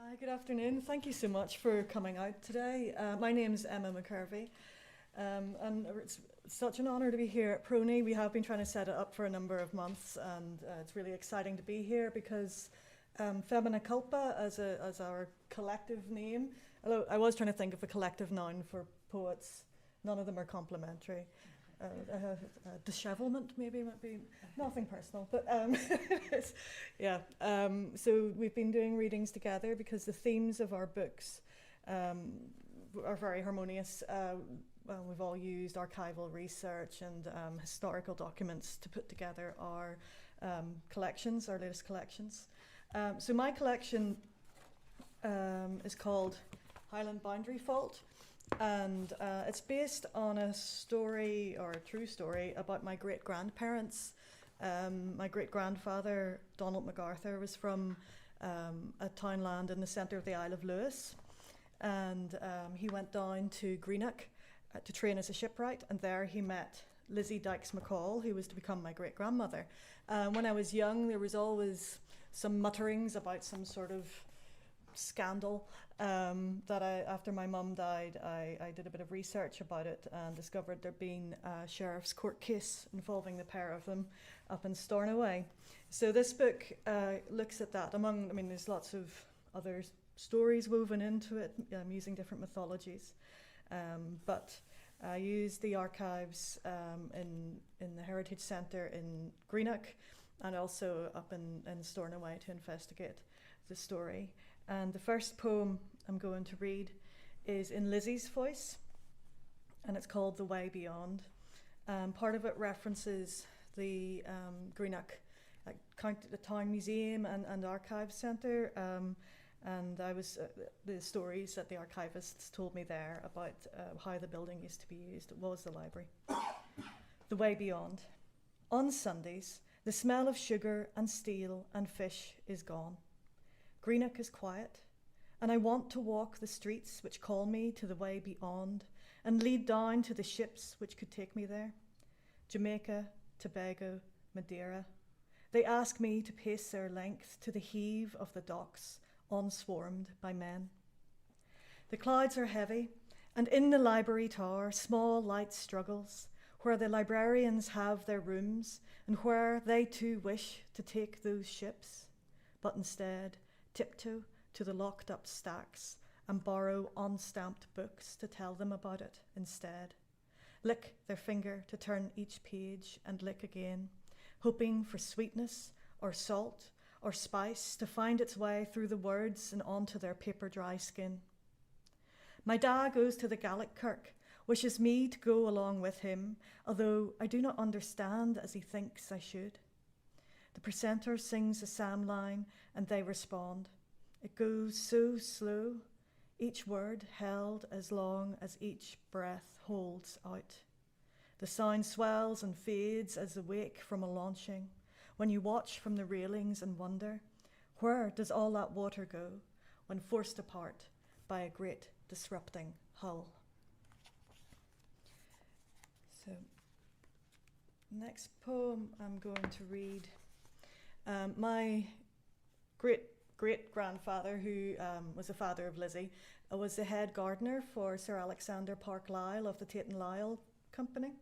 Hi, good afternoon. Thank you so much for coming out today. My name's Emma McKervey, and it's such an honour to be here at PRONI. We have been trying to set it up for a number of months, and it's really exciting to be here because Femina Culpa as our collective name, although I was trying to think of a collective noun for poets, none of them are complimentary. Dishevelment maybe might be nothing personal, but yeah. So we've been doing readings together because the themes of our books are very harmonious. We've all used archival research and historical documents to put together our collections, our latest collections. So my collection is called Highland Boundary Fault. And it's based on a story, or a true story, about my great-grandparents. My great-grandfather, Donald MacArthur, was from a townland in the centre of the Isle of Lewis. And he went down to Greenock to train as a shipwright, and there he met Lizzie Dykes McCall, who was to become my great-grandmother. When I was young, there was always some mutterings about some sort of scandal that after my mum died, I did a bit of research about it and discovered there'd been a sheriff's court case involving the pair of them up in Stornoway. So this book looks at that. There's lots of other stories woven into it, using different mythologies, but I used the archives in the Heritage Centre in Greenock and also up in Stornoway to investigate the story. And the first poem I'm going to read is in Lizzie's voice, and it's called The Way Beyond. Part of it references the Greenock the Town Museum and Archives Centre, and the stories that the archivists told me there about how the building used to be used. It was the library. The Way Beyond. On Sundays, the smell of sugar and steel and fish is gone. Greenock is quiet, and I want to walk the streets which call me to the way beyond and lead down to the ships which could take me there. Jamaica, Tobago, Madeira. They ask me to pace their length to the heave of the docks, unswarmed by men. The clouds are heavy, and in the library tower small light struggles, where the librarians have their rooms and where they too wish to take those ships, but instead tiptoe to the locked up stacks and borrow unstamped books to tell them about it instead. Lick their finger to turn each page and lick again, hoping for sweetness or salt or spice to find its way through the words and onto their paper dry skin. My dad goes to the Gaelic Kirk, wishes me to go along with him, although I do not understand as he thinks I should. The presenter sings a psalm line and they respond. It goes so slow, each word held as long as each breath holds out. The sound swells and fades as the wake from a launching, when you watch from the railings and wonder, where does all that water go when forced apart by a great disrupting hull? So, next poem I'm going to read. My great-grandfather, who was the father of Lizzie, was the head gardener for Sir Alexander Park Lyell of the Tate and Lyle Company.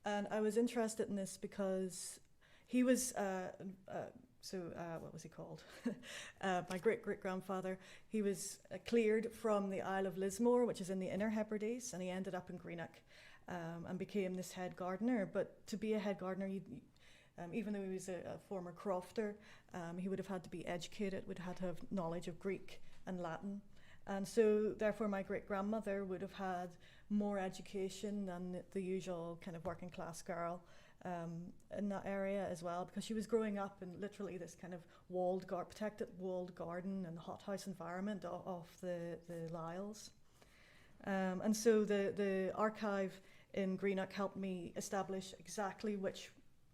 And I was interested in this because he was, what was he called? My great-great-grandfather, he was cleared from the Isle of Lismore, which is in the Inner Hebrides, and he ended up in Greenock and became this head gardener. But to be a head gardener, even though he was a former crofter, he would have had to be educated, would have had to have knowledge of Greek and Latin. And so, therefore, my great-grandmother would have had more education than the usual kind of working class girl in that area as well, because she was growing up in literally this kind of protected walled garden and hothouse environment of the Lyells. And so the archive in Greenock helped me establish exactly which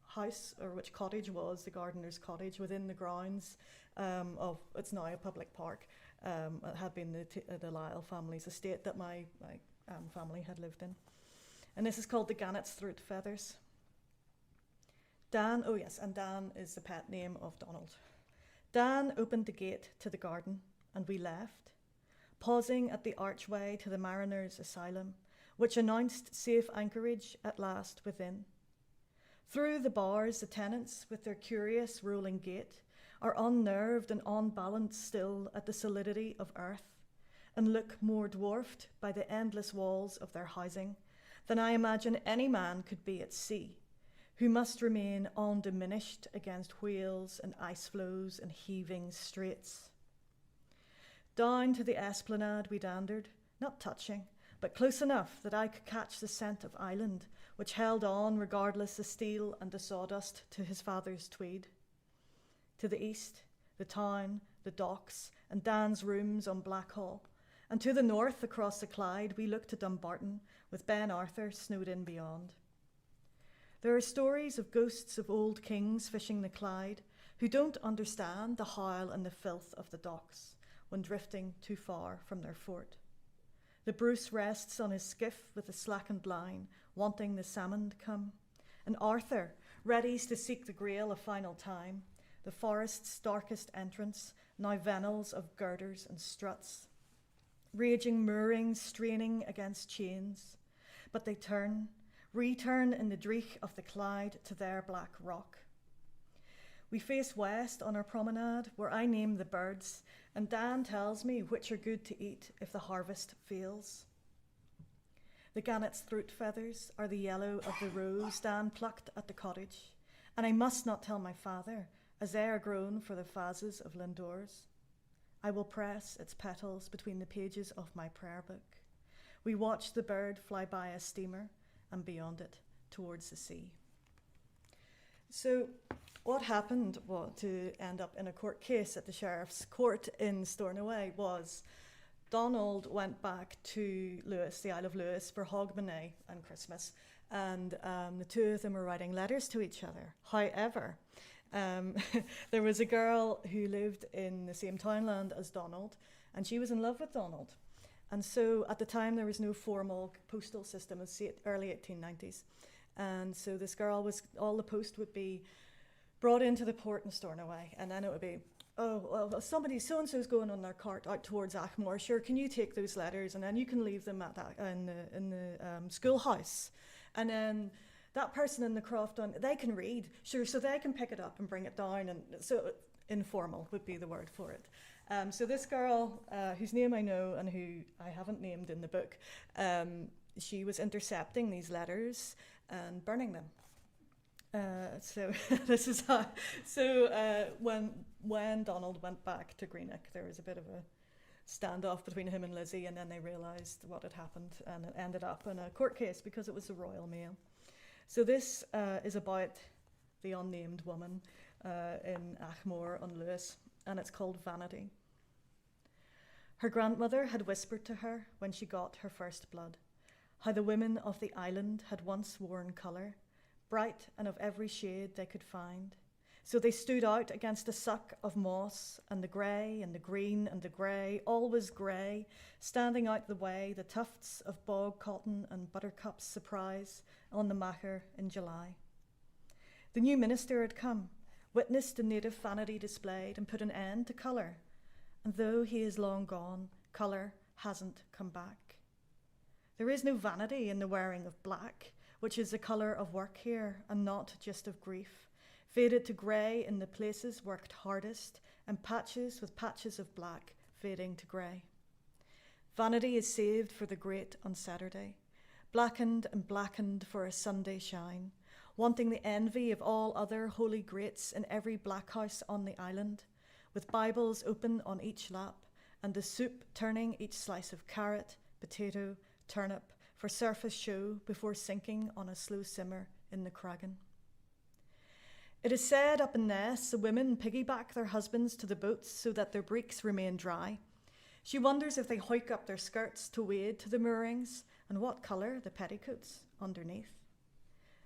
house or which cottage was the gardener's cottage within the grounds of, it's now a public park. It had been the Lyell family's estate that my family had lived in. And this is called the Gannet's Throat Feathers. Dan, oh yes, and Dan is the pet name of Donald. Dan opened the gate to the garden, and we left, pausing at the archway to the mariners' asylum, which announced safe anchorage at last within. Through the bars, the tenants, with their curious rolling gait, are unnerved and unbalanced still at the solidity of earth, and look more dwarfed by the endless walls of their housing than I imagine any man could be at sea, who must remain undiminished against whales and ice floes and heaving straits. Down to the esplanade we dandered, not touching, but close enough that I could catch the scent of island, which held on regardless the steel and the sawdust to his father's tweed. To the east, the town, the docks, and Dan's rooms on Blackhall, and to the north across the Clyde we looked to Dumbarton, with Ben Arthur snowed in beyond. There are stories of ghosts of old kings fishing the Clyde who don't understand the howl and the filth of the docks when drifting too far from their fort. The Bruce rests on his skiff with a slackened line, wanting the salmon to come, and Arthur readies to seek the Grail a final time, the forest's darkest entrance, now vennels of girders and struts. Raging moorings straining against chains, but they return in the dreich of the Clyde to their black rock. We face west on our promenade, where I name the birds, and Dan tells me which are good to eat if the harvest fails. The gannet's throat feathers are the yellow of the rose Dan plucked at the cottage, and I must not tell my father, as they are grown for the phases of Lindores. I will press its petals between the pages of my prayer book. We watch the bird fly by a steamer, and beyond it, towards the sea. So what happened to end up in a court case at the Sheriff's Court in Stornoway was Donald went back to Lewis, the Isle of Lewis, for Hogmanay and Christmas, and the two of them were writing letters to each other. However, there was a girl who lived in the same townland as Donald, and she was in love with Donald. And so at the time there was no formal postal system, it was early 1890s. And so this girl all the post would be brought into the port in Stornoway, and then it would be, oh, well, somebody, so-and-so's going on their cart out towards Achmore, sure, can you take those letters, and then you can leave them in the schoolhouse. And then that person in the croft, they can read, sure, so they can pick it up and bring it down, and so informal would be the word for it. So this girl, whose name I know and who I haven't named in the book, she was intercepting these letters and burning them. So this is how. So when Donald went back to Greenock, there was a bit of a standoff between him and Lizzie, and then they realised what had happened, and it ended up in a court case because it was the Royal Mail. So this is about the unnamed woman in Achmore on Lewis, and it's called Vanity. Her grandmother had whispered to her when she got her first blood, how the women of the island had once worn colour, bright and of every shade they could find. So they stood out against a suck of moss, and the grey and the green and the grey, always grey, standing out the way the tufts of bog cotton and buttercups surprise on the Macher in July. The new minister had come, witnessed the native vanity displayed, and put an end to colour. And though he is long gone, colour hasn't come back. There is no vanity in the wearing of black, which is the colour of work here, and not just of grief, faded to grey in the places worked hardest, and patches with patches of black fading to grey. Vanity is saved for the great on Saturday, blackened and blackened for a Sunday shine, wanting the envy of all other holy greats in every black house on the island, with Bibles open on each lap, and the soup turning each slice of carrot, potato, turnip, for surface show before sinking on a slow simmer in the Creighton. It is said up in Ness the women piggyback their husbands to the boats so that their breeks remain dry. She wonders if they hoik up their skirts to wade to the moorings, and what colour the petticoats underneath.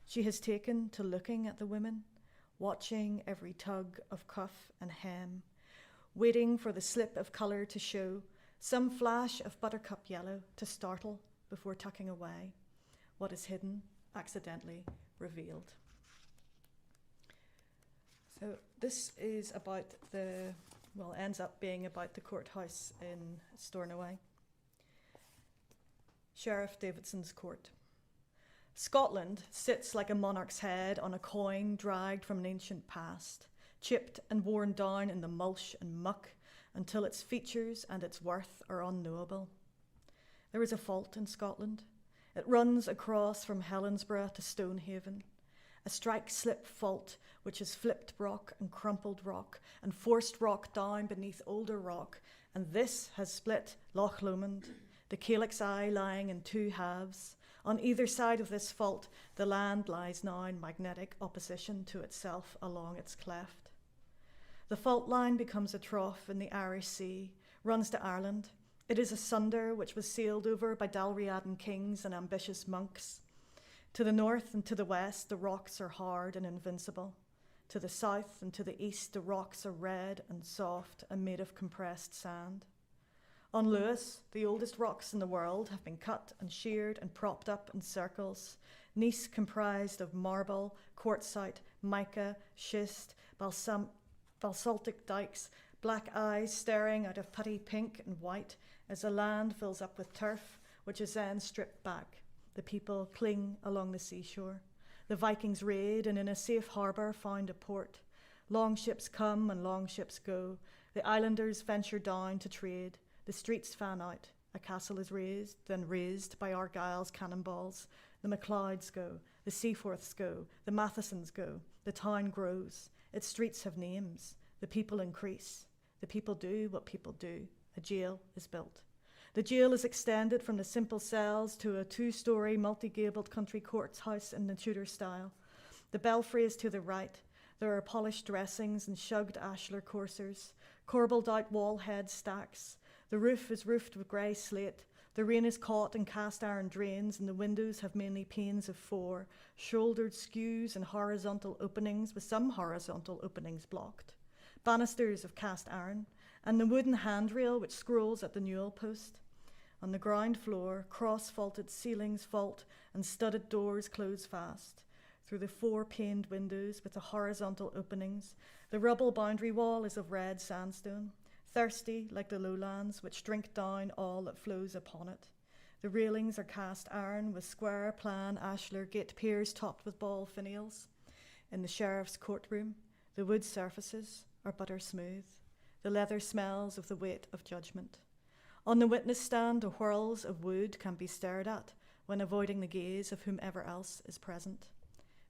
She has taken to looking at the women, watching every tug of cuff and hem, waiting for the slip of colour to show, some flash of buttercup yellow to startle before tucking away what is hidden, accidentally revealed. So this is about the well, ends up being about the courthouse in Stornoway. Sheriff Davidson's Court. Scotland sits like a monarch's head on a coin dragged from an ancient past, chipped and worn down in the mulch and muck until its features and its worth are unknowable. There is a fault in Scotland. It runs across from Helensburgh to Stonehaven, a strike-slip fault which has flipped rock and crumpled rock and forced rock down beneath older rock, and this has split Loch Lomond, the calyx eye lying in two halves. On either side of this fault, the land lies now in magnetic opposition to itself along its cleft. The fault line becomes a trough in the Irish Sea, runs to Ireland. It is a sunder which was sailed over by Dalriadan kings and ambitious monks. To the north and to the west, the rocks are hard and invincible. To the south and to the east, the rocks are red and soft and made of compressed sand. On Lewis, the oldest rocks in the world have been cut and sheared and propped up in circles. Gneiss comprised of marble, quartzite, mica, schist, basaltic dikes, black eyes staring out of putty pink and white as the land fills up with turf, which is then stripped back. The people cling along the seashore. The Vikings raid and in a safe harbour found a port. Long ships come and long ships go. The islanders venture down to trade. The streets fan out. A castle is raised, then razed by Argyll's cannonballs. The MacLeods go. The Seaforths go. The Mathesons go. The town grows. Its streets have names. The people increase. The people do what people do. A jail is built. The jail is extended from the simple cells to a 2-storey multi-gabled country courts house in the Tudor style. The belfry is to the right. There are polished dressings and shugged ashlar coursers, corbelled out wall head stacks. The roof is roofed with grey slate. The rain is caught in cast iron drains, and the windows have mainly panes of 4, shouldered skews and horizontal openings, with some horizontal openings blocked. Banisters of cast iron, and the wooden handrail which scrolls at the newel post. On the ground floor, cross-vaulted ceilings vault and studded doors close fast. Through the 4-paned windows with the horizontal openings, the rubble boundary wall is of red sandstone, thirsty like the lowlands which drink down all that flows upon it. The railings are cast iron with square plan ashlar gate piers topped with ball finials. In the sheriff's courtroom, the wood surfaces are butter smooth. The leather smells of the weight of judgment. On the witness stand, the whirls of wood can be stared at when avoiding the gaze of whomever else is present.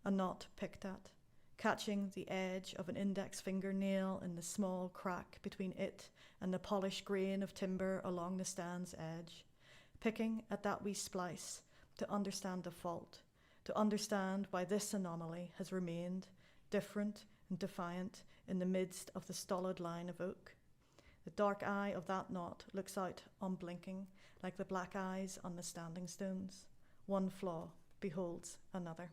A knot picked at, catching the edge of an index fingernail in the small crack between it and the polished grain of timber along the stand's edge. Picking at that wee splice to understand the fault, to understand why this anomaly has remained different and defiant in the midst of the stolid line of oak. The dark eye of that knot looks out unblinking, like the black eyes on the standing stones. One flaw beholds another.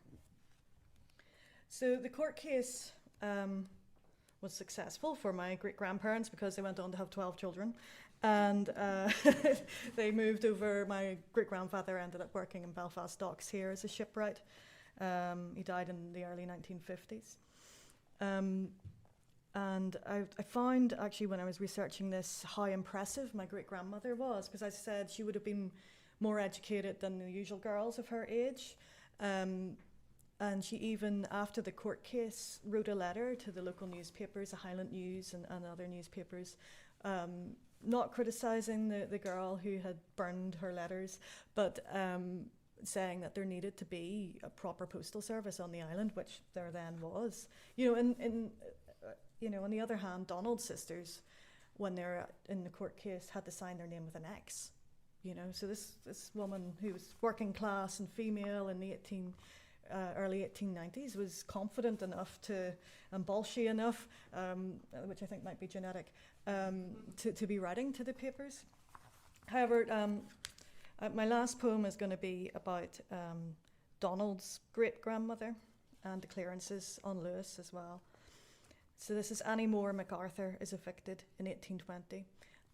So the court case was successful for my great-grandparents because they went on to have 12 children. And they moved over. My great-grandfather ended up working in Belfast docks here as a shipwright. He died in the early 1950s. And I found, actually, when I was researching this, how impressive my great-grandmother was, because I said she would have been more educated than the usual girls of her age. And she even, after the court case, wrote a letter to the local newspapers, the Highland News and other newspapers, not criticising the girl who had burned her letters, but saying that there needed to be a proper postal service on the island, which there then was. On the other hand, Donald's sisters, when they're in the court case, had to sign their name with an X. So this woman who was working class and female in the early 1890s was confident enough and bolshy enough, which I think might be genetic, to be writing to the papers. However, my last poem is going to be about Donald's great-grandmother and the clearances on Lewis as well. So this is Annie Moore MacArthur is evicted in 1820.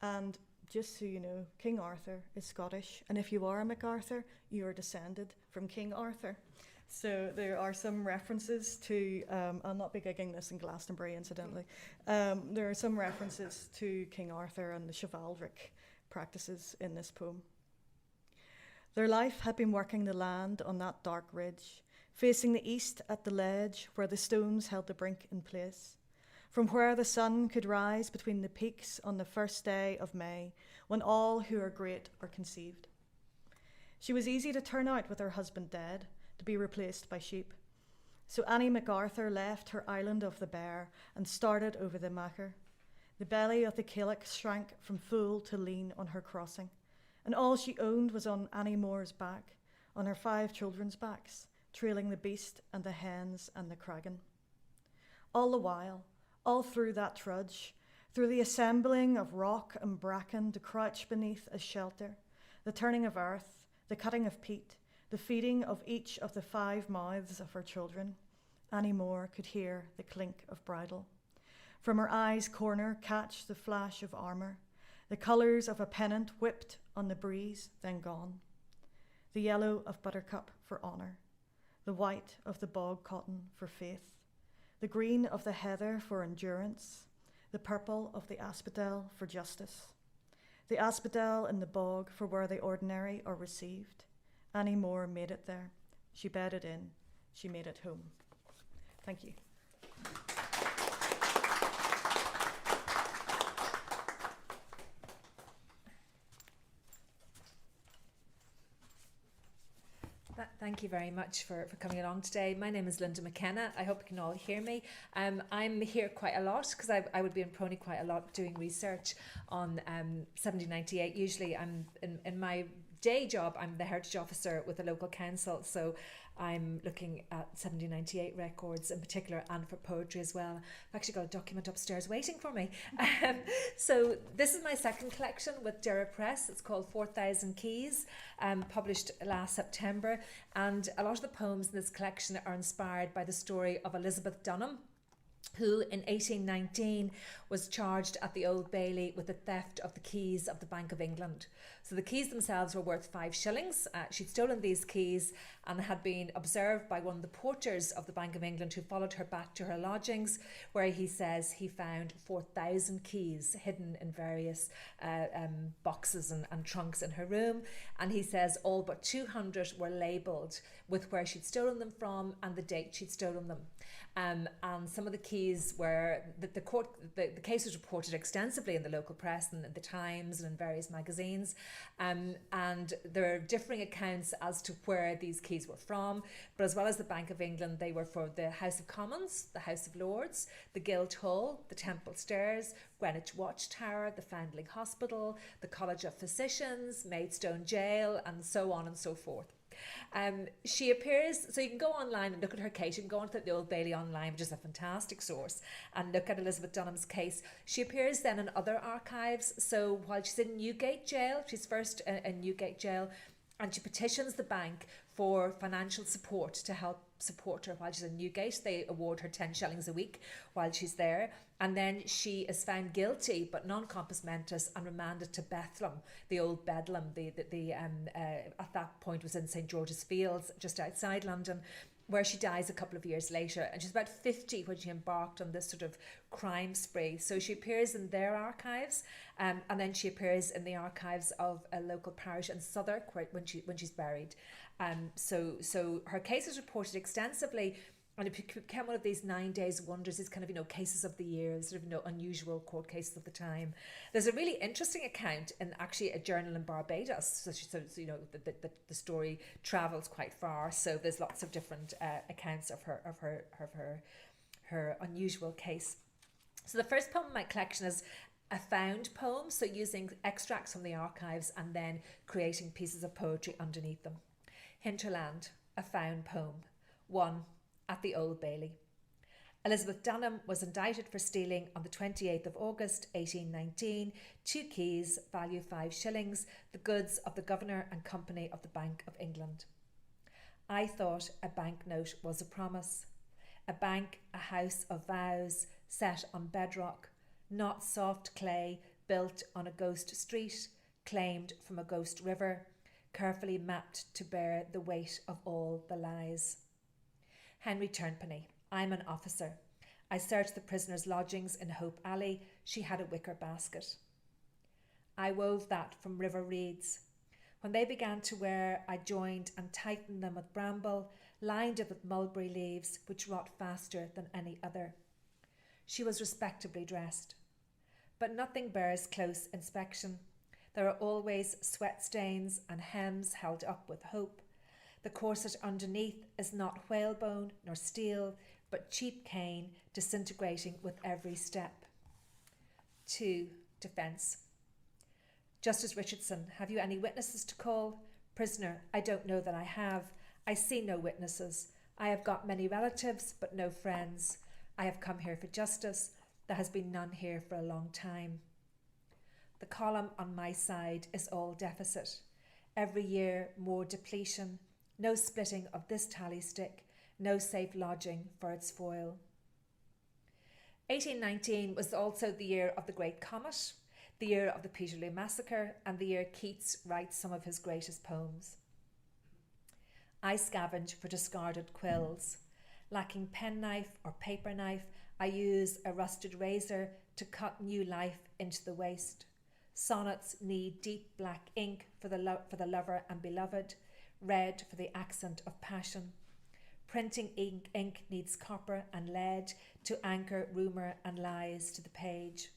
And just so you know, King Arthur is Scottish. And if you are a MacArthur, you are descended from King Arthur. So there are some references to, I'll not be gigging this in Glastonbury incidentally, there are some references to King Arthur and the chivalric practices in this poem. Their life had been working the land on that dark ridge, facing the east at the ledge where the stones held the brink in place, from where the sun could rise between the peaks on the first day of May, when all who are great are conceived. She was easy to turn out with her husband dead, to be replaced by sheep. So Annie MacArthur left her island of the Bear and started over the Macker. The belly of the Cailleach shrank from full to lean on her crossing, and all she owned was on Annie Moore's back, on her 5 children's backs, trailing the beast and the hens and the craggin. All the while, all through that trudge, through the assembling of rock and bracken to crouch beneath as shelter, the turning of earth, the cutting of peat, the feeding of each of the 5 mouths of her children, Annie Moore could hear the clink of bridle. From her eye's corner catch the flash of armour, the colours of a pennant whipped on the breeze, then gone. The yellow of buttercup for honour, the white of the bog cotton for faith, the green of the heather for endurance, the purple of the asphodel for justice, the asphodel in the bog for where the ordinary are received. Annie Moore made it there. She bedded in. She made it home. Thank you. Thank you very much for coming along today. My name is Linda McKenna. I hope you can all hear me. I'm here quite a lot because I would be in PRONI quite a lot doing research on 1798. Usually I'm in my day job, I'm the heritage officer with a local council, so I'm looking at 1798 records in particular and for poetry as well. I've actually got a document upstairs waiting for me. So this is my second collection with Turas Press. It's called 4,000 Keys, published last September. And a lot of the poems in this collection are inspired by the story of Elizabeth Dunham, who in 1819 was charged at the Old Bailey with the theft of the keys of the Bank of England. So the keys themselves were worth 5 shillings. She'd stolen these keys and had been observed by one of the porters of the Bank of England, who followed her back to her lodgings, where he says he found 4,000 keys hidden in various boxes and trunks in her room. And he says all but 200 were labelled with where she'd stolen them from and the date she'd stolen them. And some of the keys were, the case was reported extensively in the local press and in the Times and in various magazines. And there are differing accounts as to where these keys were from, but as well as the Bank of England, they were for the House of Commons, the House of Lords, the Guildhall, the Temple Stairs, Greenwich Watchtower, the Foundling Hospital, the College of Physicians, Maidstone Jail, and so on and so forth. She appears, so you can go online and look at her case. You can go onto the Old Bailey online, which is a fantastic source, and look at Elizabeth Dunham's case. She appears then in other archives. So while she's in Newgate Jail, she's first in Newgate Jail, and she petitions the bank for financial support to help support her while she's in Newgate. They award her 10 shillings a week while she's there. And then she is found guilty, but non compos mentis, and remanded to Bethlem, the old Bedlam. At that point was in St George's Fields, just outside London, where she dies a couple of years later. And she's about 50 when she embarked on this sort of crime spree. So she appears in their archives, and then she appears in the archives of a local parish in Southwark when she's buried. So her case is reported extensively, and it became one of these 9 days wonders, these kind of, cases of the year, sort of, unusual court cases of the time. There's a really interesting account in actually a journal in Barbados. So the story travels quite far. So there's lots of different accounts of her unusual case. So the first poem in my collection is a found poem. So using extracts from the archives and then creating pieces of poetry underneath them. Hinterland, a found poem. 1. At the Old Bailey. Elizabeth Dunham was indicted for stealing on the 28th of August 1819 2 keys, value 5 shillings, the goods of the Governor and Company of the Bank of England. I thought a banknote was a promise. A bank, a house of vows, set on bedrock, not soft clay, built on a ghost street, claimed from a ghost river, carefully mapped to bear the weight of all the lies. Henry Turnpenny. I'm an officer. I searched the prisoner's lodgings in Hope Alley. She had a wicker basket. I wove that from river reeds. When they began to wear, I joined and tightened them with bramble, lined it with mulberry leaves, which rot faster than any other. She was respectably dressed. But nothing bears close inspection. There are always sweat stains and hems held up with hope. The corset underneath is not whalebone nor steel, but cheap cane disintegrating with every step. 2. Defence. Justice Richardson, have you any witnesses to call? Prisoner, I don't know that I have. I see no witnesses. I have got many relatives, but no friends. I have come here for justice. There has been none here for a long time. The column on my side is all deficit. Every year more depletion. No splitting of this tally stick. No safe lodging for its foil. 1819 was also the year of the Great Comet, the year of the Peterloo Massacre, and the year Keats writes some of his greatest poems. I scavenge for discarded quills. Lacking penknife or paper knife, I use a rusted razor to cut new life into the waste. Sonnets need deep black ink for the lover and beloved, red for the accent of passion. Printing ink needs copper and lead to anchor rumour and lies to the page.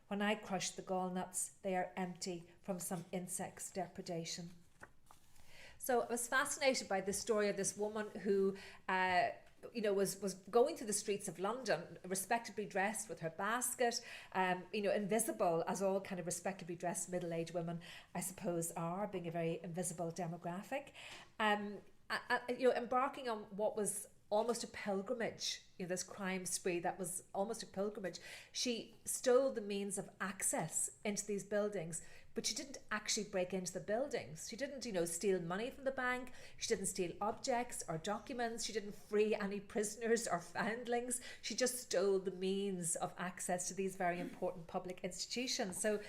When I crush the gallnuts, they are empty from some insect's depredation. So I was fascinated by the story of this woman who was going through the streets of London, respectably dressed with her basket, invisible, as all kind of respectably dressed middle-aged women, I suppose, are, being a very invisible demographic. Embarking on what was almost a pilgrimage, this crime spree that was almost a pilgrimage. She stole the means of access into these buildings, but she didn't actually break into the buildings. She didn't, steal money from the bank. She didn't steal objects or documents. She didn't free any prisoners or foundlings. She just stole the means of access to these very important public institutions. So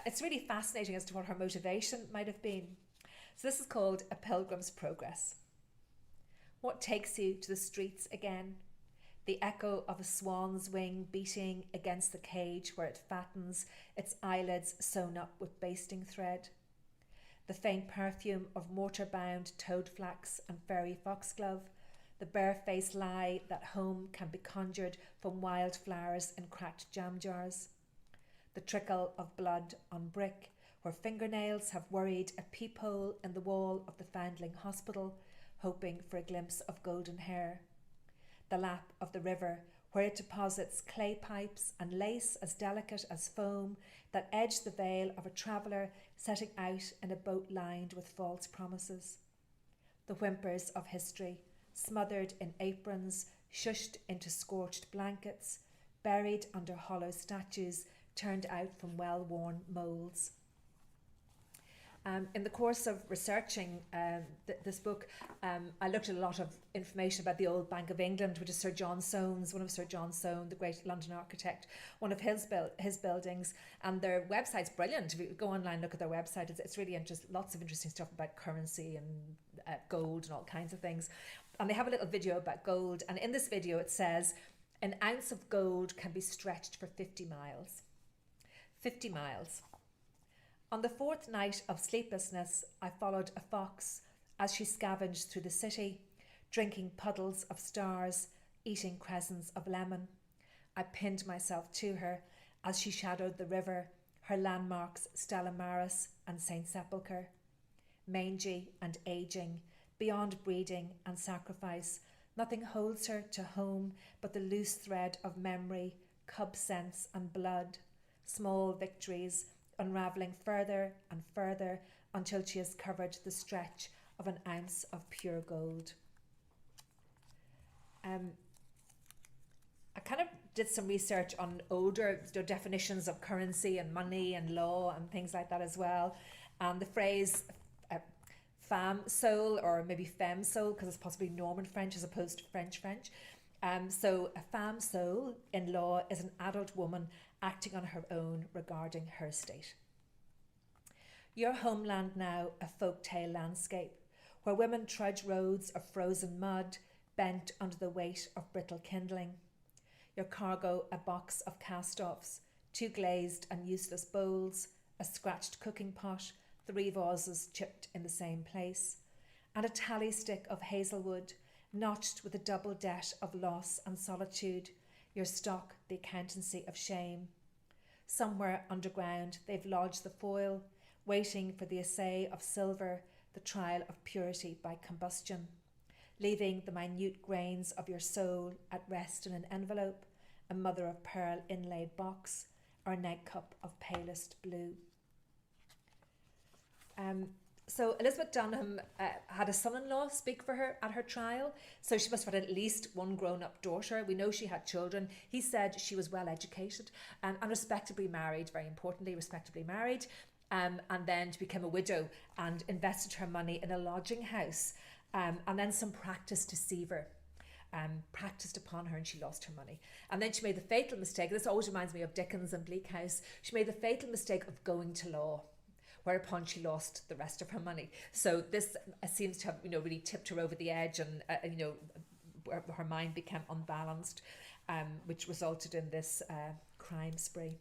it's really fascinating as to what her motivation might have been. So this is called A Pilgrim's Progress. What takes you to the streets again? The echo of a swan's wing beating against the cage where it fattens, its eyelids sewn up with basting thread. The faint perfume of mortar-bound toadflax and fairy foxglove. The bare-faced lie that home can be conjured from wild flowers in cracked jam jars. The trickle of blood on brick, where fingernails have worried a peephole in the wall of the Foundling Hospital, hoping for a glimpse of golden hair. The lap of the river, where it deposits clay pipes and lace as delicate as foam that edge the veil of a traveller setting out in a boat lined with false promises. The whimpers of history, smothered in aprons, shushed into scorched blankets, buried under hollow statues turned out from well-worn moulds. In the course of researching this book, I looked at a lot of information about the old Bank of England, which is Sir John Soane's, one of Sir John Soane, the great London architect, one of his buildings, and their website's brilliant. If you go online, look at their website, it's really interesting, lots of interesting stuff about currency and gold and all kinds of things. And they have a little video about gold, and in this video it says, an ounce of gold can be stretched for 50 miles. 50 miles. On the fourth night of sleeplessness, I followed a fox as she scavenged through the city, drinking puddles of stars, eating crescents of lemon. I pinned myself to her as she shadowed the river, her landmarks Stella Maris and St. Sepulchre. Mangy and ageing, beyond breeding and sacrifice, nothing holds her to home but the loose thread of memory, cub sense and blood, small victories, unravelling further and further until she has covered the stretch of an ounce of pure gold. I kind of did some research on older definitions of currency and money and law and things like that as well. And the phrase femme soul, or maybe femme soul, because it's possibly Norman French as opposed to French. So a femme soul in law is an adult woman acting on her own regarding her estate. Your homeland now a folktale landscape, where women trudge roads of frozen mud, bent under the weight of brittle kindling. Your cargo a box of cast-offs, 2 glazed and useless bowls, a scratched cooking pot, 3 vases chipped in the same place, and a tally stick of hazelwood, notched with a double debt of loss and solitude, your stock the accountancy of shame. Somewhere underground they've lodged the foil, waiting for the assay of silver, the trial of purity by combustion, leaving the minute grains of your soul at rest in an envelope, a mother-of-pearl inlaid box, or a night cup of palest blue. So Elizabeth Dunham had a son-in-law speak for her at her trial, so she must have had at least one grown-up daughter. We know she had children. He said she was well educated and respectably married, very importantly, respectably married, and then she became a widow and invested her money in a lodging house, and then some practice deceiver practiced upon her and she lost her money. And then she made the fatal mistake, this always reminds me of Dickens and Bleak House, she made the fatal mistake of going to law, whereupon she lost the rest of her money. So this seems to have, really tipped her over the edge, and her mind became unbalanced, which resulted in this crime spree.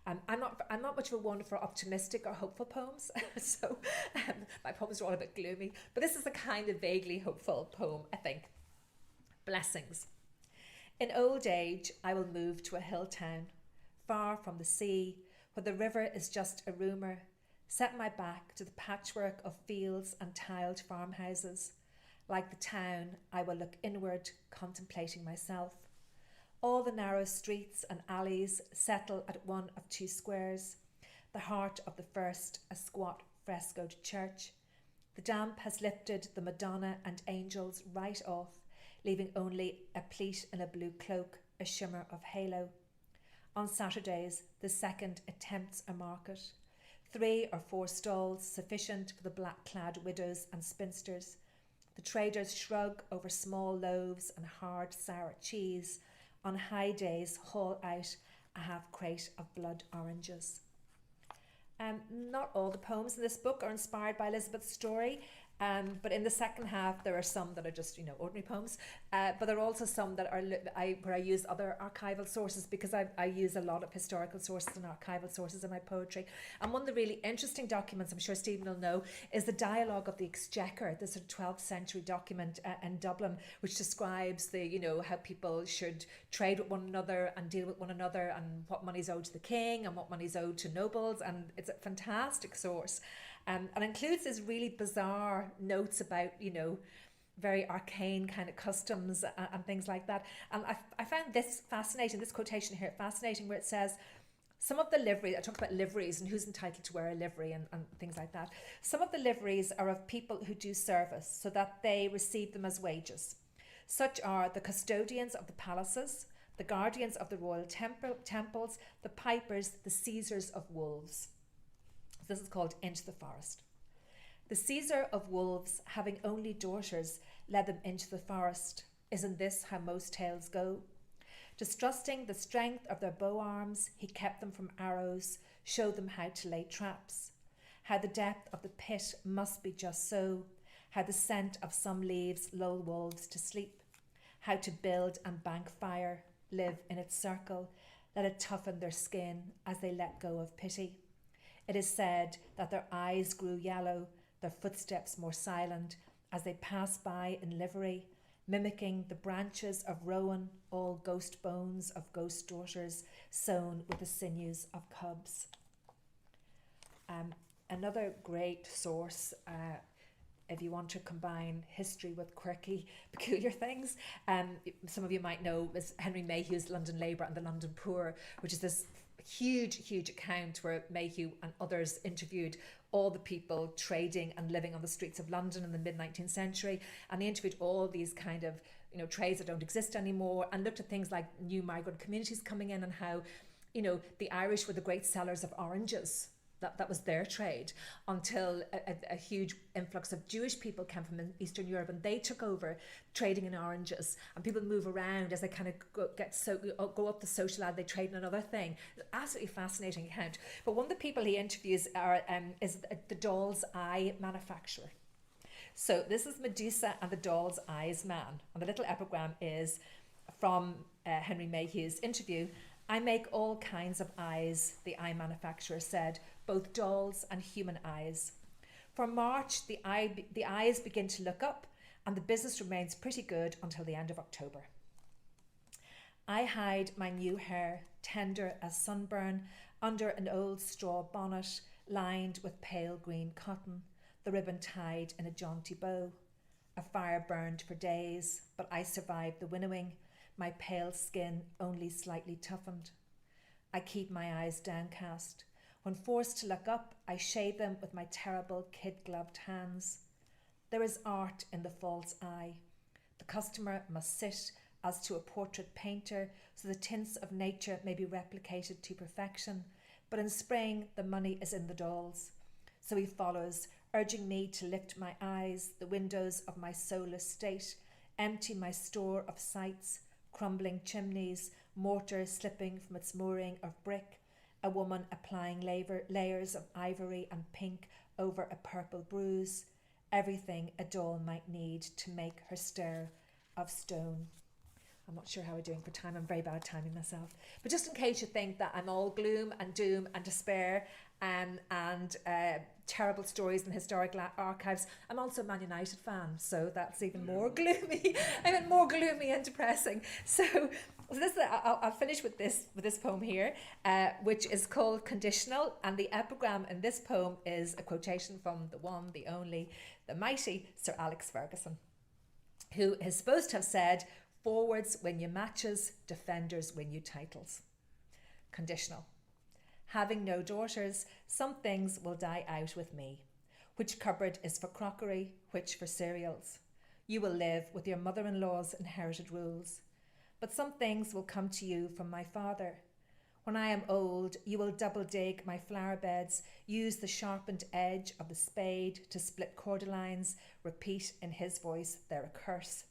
I'm not much of a one for optimistic or hopeful poems, so my poems are all a bit gloomy. But this is a kind of vaguely hopeful poem, I think. Blessings. In old age, I will move to a hill town, far from the sea, where the river is just a rumour. Set my back to the patchwork of fields and tiled farmhouses. Like the town, I will look inward, contemplating myself. All the narrow streets and alleys settle at one of 2 squares. The heart of the first, a squat frescoed church. The damp has lifted the Madonna and angels right off, leaving only a pleat in a blue cloak, a shimmer of halo. On Saturdays, the second attempts a market. 3 or 4 stalls sufficient for the black-clad widows and spinsters. The traders shrug over small loaves and hard sour cheese. On high days, haul out a half crate of blood oranges. Not all the poems in this book are inspired by Elizabeth's story, but in the second half there are some that are just ordinary poems, but there are also some that are where I use other archival sources, because I use a lot of historical sources and archival sources in my poetry. And one of the really interesting documents, I'm sure Stephen will know, is the Dialogue of the Exchequer. This is a 12th century document in Dublin, which describes how people should trade with one another and deal with one another, and what money's owed to the king and what money's owed to nobles, and it's a fantastic source. And includes these really bizarre notes about, very arcane kind of customs and things like that. And I found this fascinating, this quotation here fascinating, where it says, some of the liveries, I talked about liveries and who's entitled to wear a livery and things like that. Some of the liveries are of people who do service so that they receive them as wages. Such are the custodians of the palaces, the guardians of the royal temples, the pipers, the seizers of wolves. This is called Into the Forest. The Caesar of wolves, having only daughters, led them into the forest. Isn't this how most tales go? Distrusting the strength of their bow arms, he kept them from arrows, showed them how to lay traps. How the depth of the pit must be just so. How the scent of some leaves lull wolves to sleep. How to build and bank fire, live in its circle, let it toughen their skin as they let go of pity. It is said that their eyes grew yellow, their footsteps more silent, as they passed by in livery, mimicking the branches of rowan, all ghost bones of ghost daughters, sewn with the sinews of cubs. Another great source, if you want to combine history with quirky, peculiar things, some of you might know, is Henry Mayhew's London Labour and the London Poor, which is this huge account where Mayhew and others interviewed all the people trading and living on the streets of London in the mid-19th century, and they interviewed all these kind of trades that don't exist anymore, and looked at things like new migrant communities coming in, and how the Irish were the great sellers of oranges. That was their trade, until a huge influx of Jewish people came from Eastern Europe, and they took over trading in oranges. And people move around as they kind of go up the social ladder. They trade in another thing. It's an absolutely fascinating account. But one of the people he interviews is the doll's eye manufacturer. So this is Medusa and the Doll's Eyes Man. And the little epigram is from Henry Mayhew's interview. I make all kinds of eyes, the eye manufacturer said, both dolls and human eyes. For March, the eyes begin to look up and the business remains pretty good until the end of October. I hide my new hair, tender as sunburn, under an old straw bonnet lined with pale green cotton, the ribbon tied in a jaunty bow. A fire burned for days, but I survived the winnowing, my pale skin only slightly toughened. I keep my eyes downcast. When forced to look up, I shade them with my terrible kid-gloved hands. There is art in the false eye. The customer must sit as to a portrait painter, so the tints of nature may be replicated to perfection. But in spring, the money is in the dolls. So he follows, urging me to lift my eyes, the windows of my soulless state, empty my store of sights, crumbling chimneys, mortar slipping from its mooring of brick, a woman applying layers of ivory and pink over a purple bruise, everything a doll might need to make her stair of stone. I'm not sure how we're doing for time. I'm very bad timing myself. But just in case you think that I'm all gloom and doom and despair and terrible stories in historic archives, I'm also a Man United fan, so that's even more gloomy. I mean, more gloomy and depressing. So this, I'll finish with this poem here, which is called Conditional, and the epigram in this poem is a quotation from the one, the only, the mighty Sir Alex Ferguson, who is supposed to have said, "Forwards win you matches, defenders win you titles." Conditional. Having no daughters, some things will die out with me. Which cupboard is for crockery, which for cereals? You will live with your mother-in-law's inherited rules. But some things will come to you from my father. When I am old, you will double dig my flower beds, use the sharpened edge of the spade to split cordylines, repeat in his voice, they're a curse.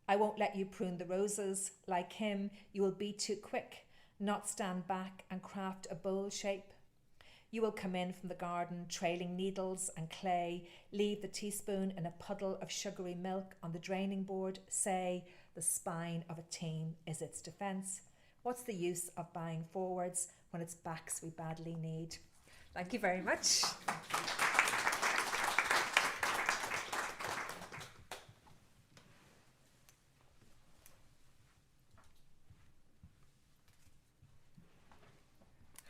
I won't let you prune the roses. Like him, you will be too quick, not stand back and craft a bowl shape. You will come in from the garden, trailing needles and clay, leave the teaspoon in a puddle of sugary milk on the draining board, say, the spine of a team is its defence. What's the use of buying forwards when it's backs we badly need? Thank you very much.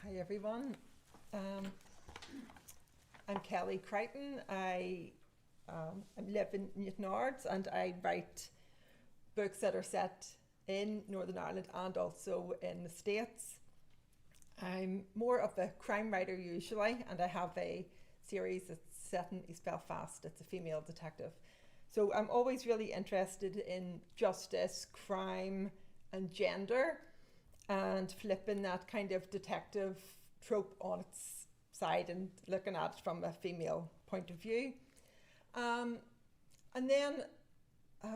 Hi everyone, I'm Kelly Creighton. I live in Newton Ards and I write books that are set in Northern Ireland and also in the States. I'm more of a crime writer usually, and I have a series that's set in East Belfast. It's a female detective. So I'm always really interested in justice, crime and gender, and flipping that kind of detective trope on its side and looking at it from a female point of view.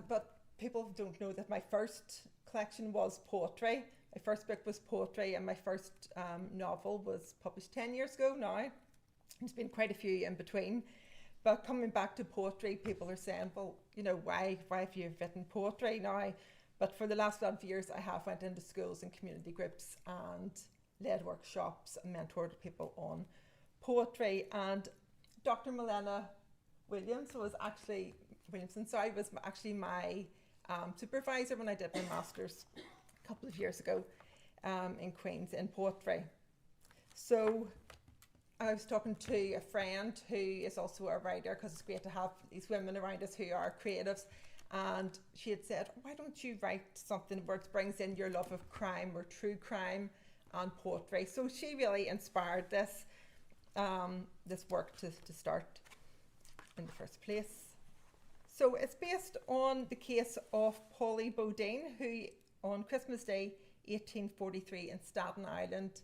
But people don't know that my first collection was poetry. My first book was poetry, and my first novel was published 10 years ago now. There's been quite a few in between. But coming back to poetry, people are saying, well, you know, why have you written poetry now? But for the last 12 years, I have went into schools and community groups and led workshops and mentored people on poetry. And Dr. Milena Williamson was actually my supervisor when I did my master's a couple of years ago in Queen's in poetry. So I was talking to a friend who is also a writer, because it's great to have these women around us who are creatives. And she had said, why don't you write something where it brings in your love of crime or true crime and poetry? So she really inspired this work to start in the first place. So it's based on the case of Polly Bodine, who on Christmas Day 1843 in Staten Island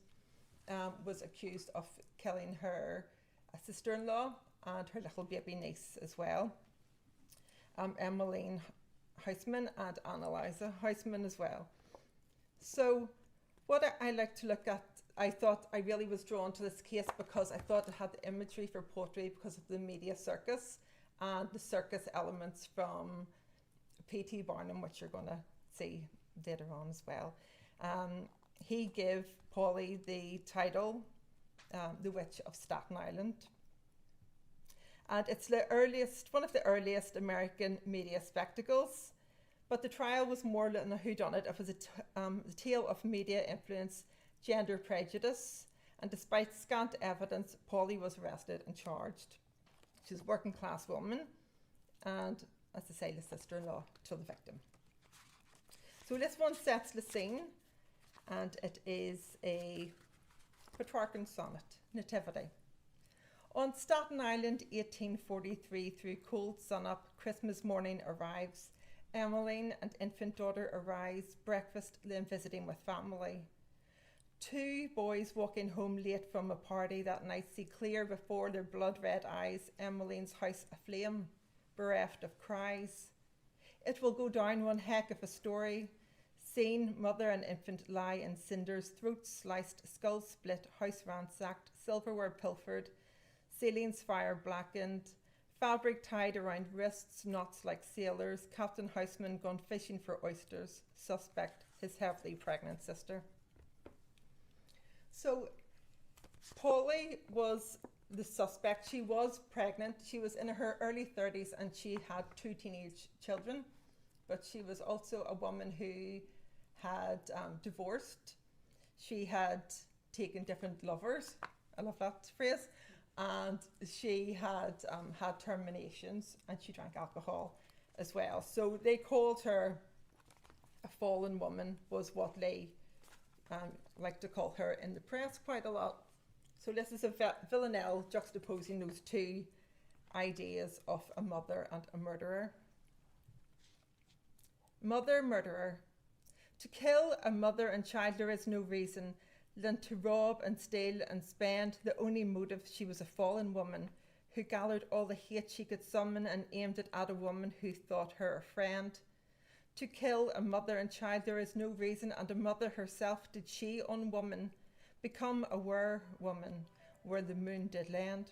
was accused of killing her sister-in-law and her little baby niece as well. Emmeline Houseman and Annalisa Houseman as well. So what I like to look at, I thought I really was drawn to this case because I thought it had the imagery for poetry because of the media circus and the circus elements from P.T. Barnum, which you're going to see later on as well. He gave Polly the title, The Witch of Staten Island. And it's one of the earliest American media spectacles. But the trial was more than a whodunit. It was a tale of media influence, gender prejudice, and despite scant evidence, Polly was arrested and charged. She's a working class woman, and as I say, the sister-in-law to the victim. So this one sets the scene, and it is a Petrarchan sonnet, Nativity. On Staten Island, 1843, through cold sun-up, Christmas morning arrives. Emmeline and infant daughter arise, breakfast, then visiting with family. Two boys walking home late from a party that night see clear before their blood-red eyes Emmeline's house aflame, bereft of cries. It will go down one heck of a story. Seen mother and infant lie in cinders, throats sliced, skulls split, house ransacked, silverware pilfered, ceilings fire blackened, fabric tied around wrists, knots like sailors, Captain Houseman gone fishing for oysters, suspect his heavily pregnant sister. So Polly was the suspect. She was pregnant. She was in her early 30s and she had 2 teenage children, but she was also a woman who had divorced. She had taken different lovers. I love that phrase. And she had had terminations, and she drank alcohol as well. So they called her a fallen woman, was what they like to call her in the press quite a lot. So this is a villanelle juxtaposing those two ideas of a mother and a murderer. Mother, murderer. To kill a mother and child there is no reason than to rob and steal and spend. The only motive, she was a fallen woman who gathered all the hate she could summon and aimed it at a woman who thought her a friend. To kill a mother and child there is no reason, and a mother herself did she, unwoman, become a were-woman where the moon did land.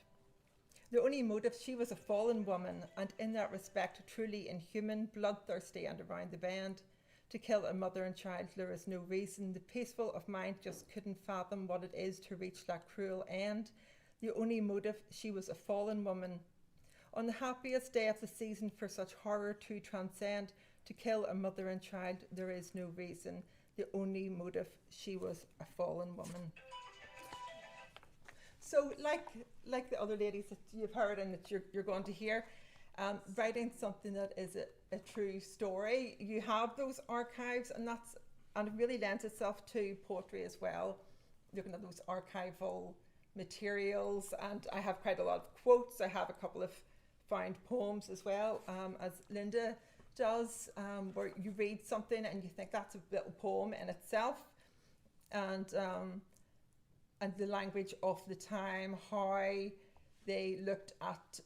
The only motive, she was a fallen woman, and in that respect truly inhuman, bloodthirsty and around the bend. To kill a mother and child there is no reason. The peaceful of mind just couldn't fathom what it is to reach that cruel end. The only motive, she was a fallen woman. On the happiest day of the season for such horror to transcend, to kill a mother and child there is no reason. The only motive, she was a fallen woman. So like the other ladies that you've heard and that you're going to hear, writing something that is a true story, you have those archives, and it really lends itself to poetry as well, looking at those archival materials. And I have quite a lot of quotes. I have a couple of found poems as well, as Linda does, where you read something and you think that's a little poem in itself, and the language of the time, how they looked at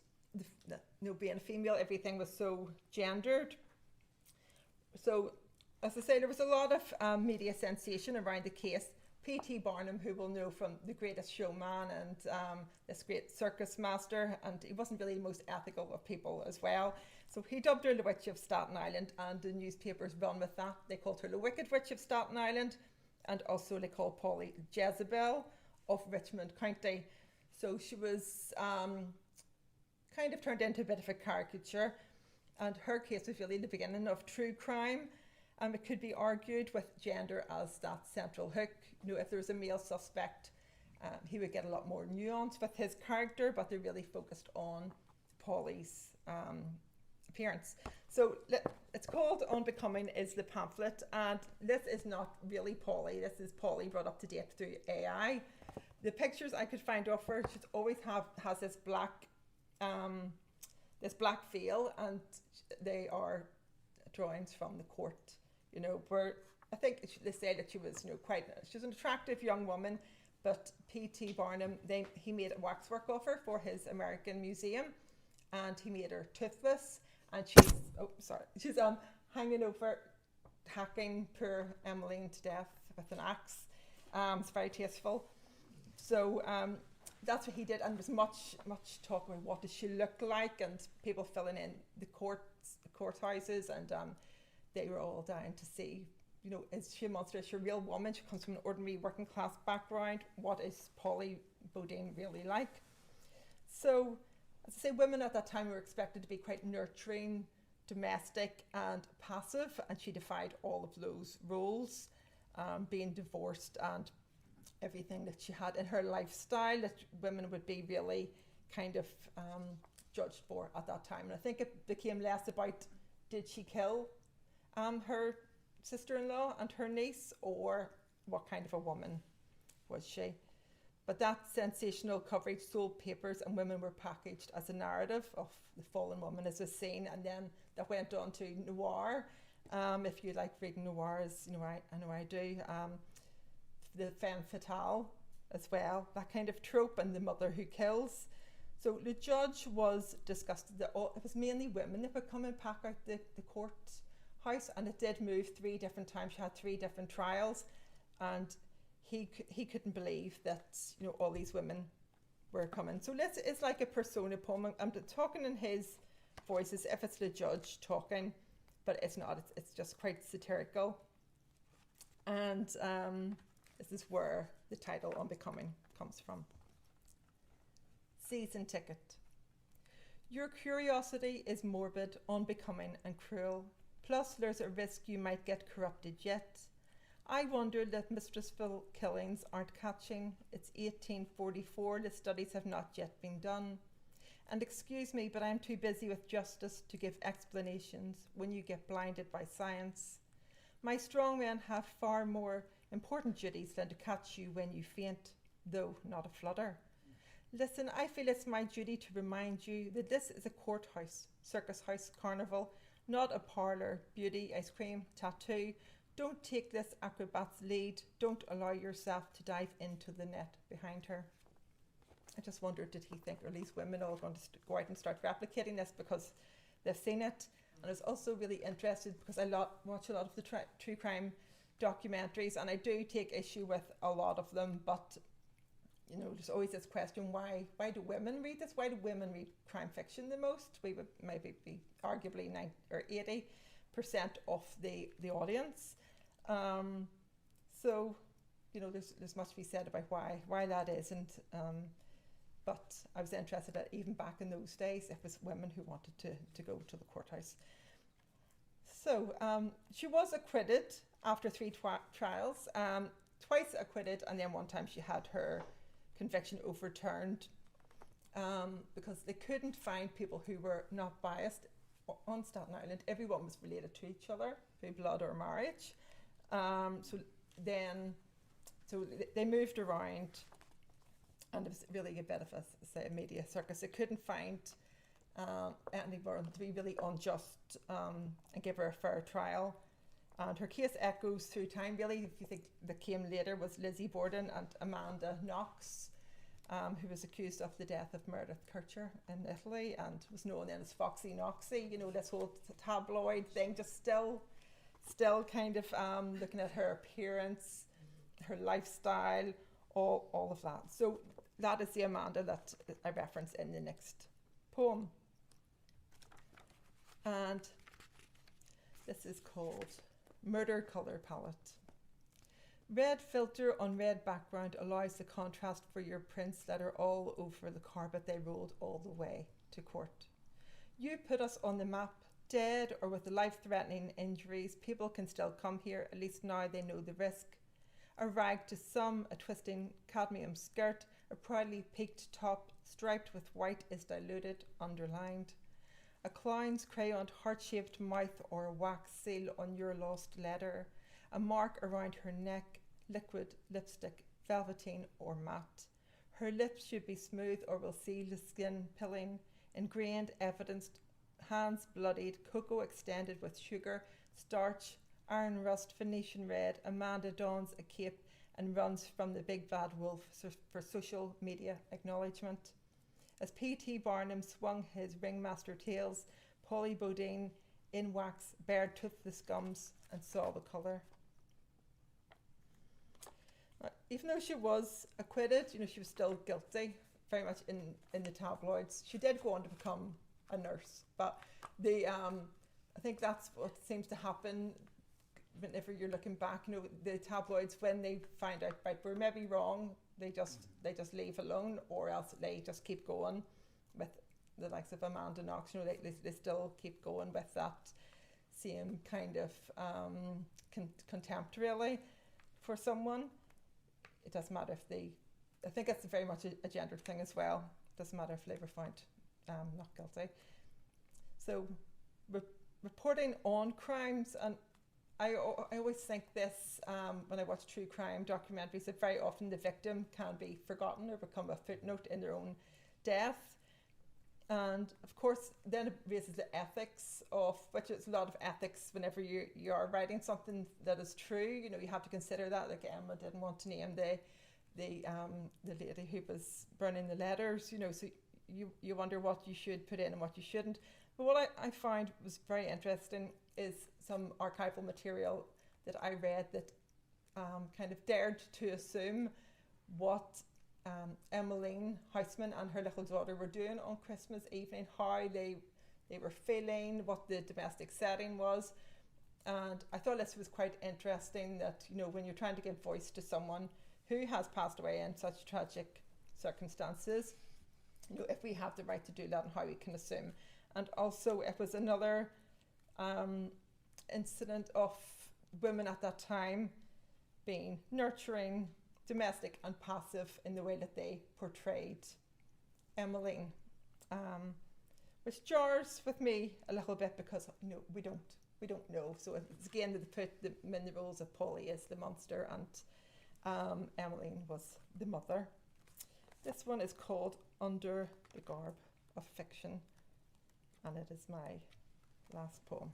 being a female, everything was so gendered. So, as I say, there was a lot of media sensation around the case. P.T. Barnum, who we'll know from The Greatest Showman and this great circus master, and he wasn't really the most ethical of people as well. So he dubbed her the Witch of Staten Island, and the newspapers run with that. They called her the Wicked Witch of Staten Island, and also they called Polly Jezebel of Richmond County. So she was kind of turned into a bit of a caricature, and her case was really the beginning of true crime. It could be argued with gender as that central hook. If there was a male suspect, he would get a lot more nuance with his character, but they really focused on Polly's appearance. So it's called Unbecoming is the pamphlet, and this is not really Polly. This is Polly brought up to date through AI. The pictures I could find of her, she always has this black veil, and they are drawings from the court, where I think they say that she was, she's an attractive young woman, but P.T. Barnum, he made a waxwork of her for his American museum, and he made her toothless, and she's hanging over, hacking poor Emmeline to death with an axe. It's very tasteful. So that's what he did, and there was much talk about what does she look like, and people filling in the courthouses, and they were all down to see, you know, is she a monster? Is she a real woman? She comes from an ordinary working class background. What is Polly Bodine really like? So, as I say, women at that time were expected to be quite nurturing, domestic and passive, and she defied all of those roles, being divorced and everything that she had in her lifestyle that women would be really kind of judged for at that time. And I think it became less about did she kill her sister-in-law and her niece, or what kind of a woman was she. But that sensational coverage sold papers, and women were packaged as a narrative of the fallen woman as a scene, and then that went on to noir. If you like reading noir, as you know, I know I do. The femme fatale as well, that kind of trope, and the mother who kills. So the judge was disgusted that it was mainly women that would come and pack out the courthouse, and it did move 3 different times. She had 3 different trials, and he couldn't believe that, you know, all these women were coming. So it's like a persona poem. I'm talking in his voice as if it's the judge talking, but it's not. It's just quite satirical. And this is where the title Unbecoming comes from. Season ticket. Your curiosity is morbid, unbecoming and cruel. Plus there's a risk you might get corrupted yet. I wonder that mistressful killings aren't catching. It's 1844, the studies have not yet been done. And excuse me, but I'm too busy with justice to give explanations when you get blinded by science. My strong men have far more important duties than to catch you when you faint, though not a flutter. Listen, I feel it's my duty to remind you that this is a courthouse, circus house, carnival, not a parlour, beauty, ice cream, tattoo. Don't take this acrobat's lead. Don't allow yourself to dive into the net behind her. I just wondered, did he think, are these women all going to go out and start replicating this because they've seen it? And I was also really interested because I watch a lot of the true crime documentaries, and I do take issue with a lot of them, but you know, there's always this question, why do women read this? Why do women read crime fiction the most? We would maybe be arguably 90 or 80% of the audience. So, you know, there's much to be said about why that is, and but I was interested that even back in those days, it was women who wanted to go to the courthouse. So she was acquitted after 3 trials, twice acquitted, and then one time she had her conviction overturned because they couldn't find people who were not biased on Staten Island. Everyone was related to each other through blood or marriage. So they moved around, and it was really a bit of a media circus. They couldn't find anyone to be really unjust and give her a fair trial. And her case echoes through time, really. If you think that came later was Lizzie Borden and Amanda Knox, who was accused of the death of Meredith Kircher in Italy and was known then as Foxy Noxy. You know, this whole tabloid thing, just still kind of looking at her appearance, her lifestyle, all of that. So that is the Amanda that I reference in the next poem. And this is called Murder Colour Palette. Red filter on red background allows the contrast for your prints that are all over the carpet they rolled all the way to court. You put us on the map, dead or with life-threatening injuries. People can still come here, at least now they know the risk. A rag to some, a twisting cadmium skirt, a proudly peaked top, striped with white is diluted, underlined. A clown's crayoned heart-shaped mouth or a wax seal on your lost letter. A mark around her neck, liquid lipstick, velveteen or matte. Her lips should be smooth or will see the skin pilling. Ingrained evidence, hands bloodied, cocoa extended with sugar, starch, iron rust, Venetian red. Amanda dons a cape and runs from the big bad wolf for social media acknowledgement. As P.T. Barnum swung his ringmaster tails, Polly Bodine in wax bared toothless gums and saw the colour. Even though she was acquitted, you know, she was still guilty very much in the tabloids. She did go on to become a nurse, but I think that's what seems to happen whenever you're looking back. You know, the tabloids, when they find out, right, we're maybe wrong, they just leave alone, or else they just keep going with the likes of Amanda Knox. You know, they still keep going with that same kind of contempt, really, for someone. It doesn't matter if I think it's very much a gendered thing as well. It doesn't matter if they were found not guilty. So reporting on crimes, and I always think this when I watch true crime documentaries, that very often the victim can be forgotten or become a footnote in their own death. And of course, then it raises the ethics of, which is a lot of ethics whenever you are writing something that is true. You know, you have to consider that. Like Emma didn't want to name the lady who was burning the letters. You know, so you wonder what you should put in and what you shouldn't. But what I found was very interesting is some archival material that I read that kind of dared to assume what Emmeline Houseman and her little daughter were doing on Christmas evening, how they were feeling, what the domestic setting was. And I thought this was quite interesting, that, you know, when you're trying to give voice to someone who has passed away in such tragic circumstances, you know, if we have the right to do that and how we can assume. And also it was another incident of women at that time being nurturing, domestic and passive in the way that they portrayed Emmeline, which jars with me a little bit, because, you know, we don't know. So it's again that they put them in the roles of Polly as the monster and Emmeline was the mother. This one is called Under the Garb of Fiction, and it is my last poem.